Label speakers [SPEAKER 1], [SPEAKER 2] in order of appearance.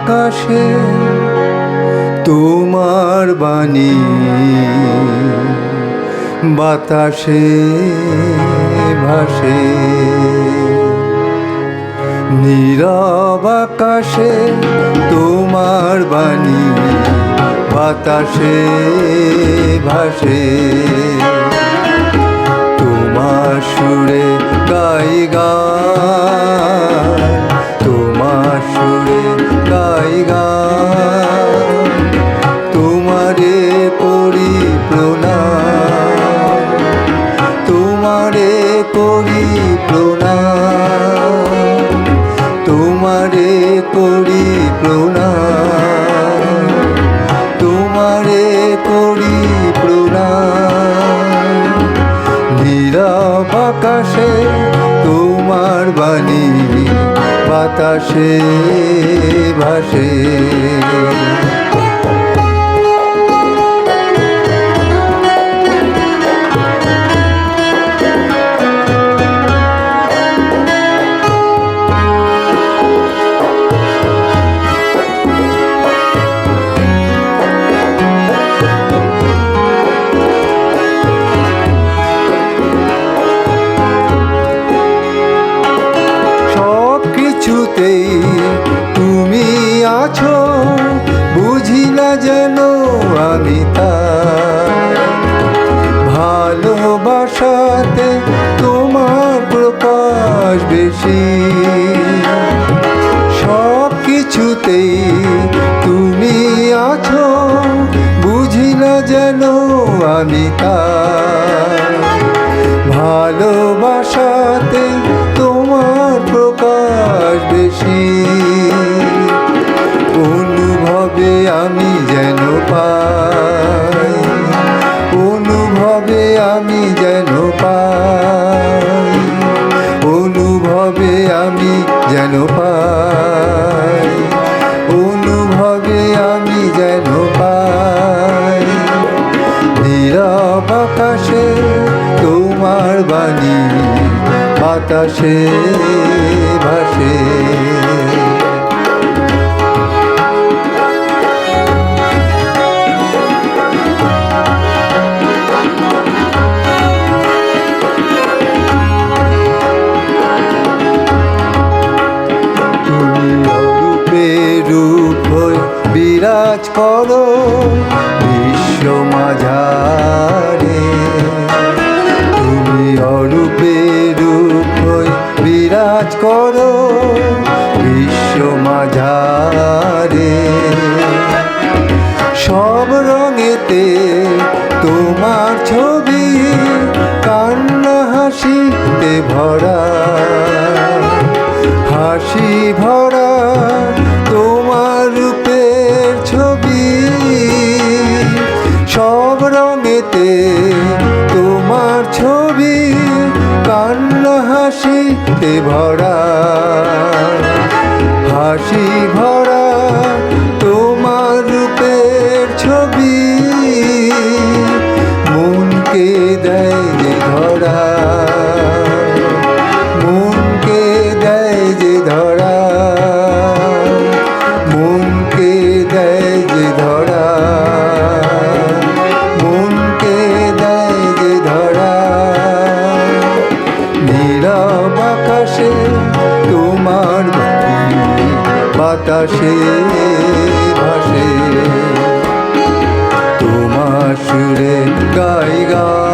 [SPEAKER 1] আকাশে তোমার বাণী, বাতাসে ভাসে। নীরব আকাশে তোমার বাণী, বাতাসে ভাসে। তোমার সুরে গাই গান, তোমার সুরে গাই গান। তোমারে করি প্রণাম, তোমারে করি প্রণাম, তোমারে করি প্রণাম, তোমারে করি প্রণাম। নীরব আকাশে তোমার বাণী, বাতাসে ভাসে। তুমি আছো, বুঝি না যেন আমি তা। ভালোবাসাতে তোমার প্রকাশ বেশি। সব কিছুতেই তুমি আছো, বুঝি না যেন আমি তা। ভালোবাসাতে তোমার প্রকাশ বেশি। অনুভবে আমি যেন পাই, অনুভবে আমি যেন পাই, অনুভবে আমি যেন পাই, অনুভবে আমি যেন পাই। নীরব আকাশে তোমার বাণী, বাতাসে ভাসে। তুমি অরূপে রূপ হয়ে বিরাজ করো বিশ্ব মাঝারে। তুমি অরূপে রূপ হয়ে বিরাজ করো বিশ্ব মাঝারে। সব রঙেতে তোমার ছবি, কান্না হাসিতে ভরা, হাসি ভরা তোমার রূপের ছবি। সব রঙেতে তোমার ছবি, কান্না হাসিতে ভরা, হাসি ভরা তোমার রূপের ছবি। মনকে দেয় যে ধরা, মনকে দেয় যে ধরা, মনকে দেয় যে ধরা, মনকে দেয় যে ধরা। নীরব আকাশে তোমার বাণী, বাতাসে ভাসে। তোমার সুরে গাই গান।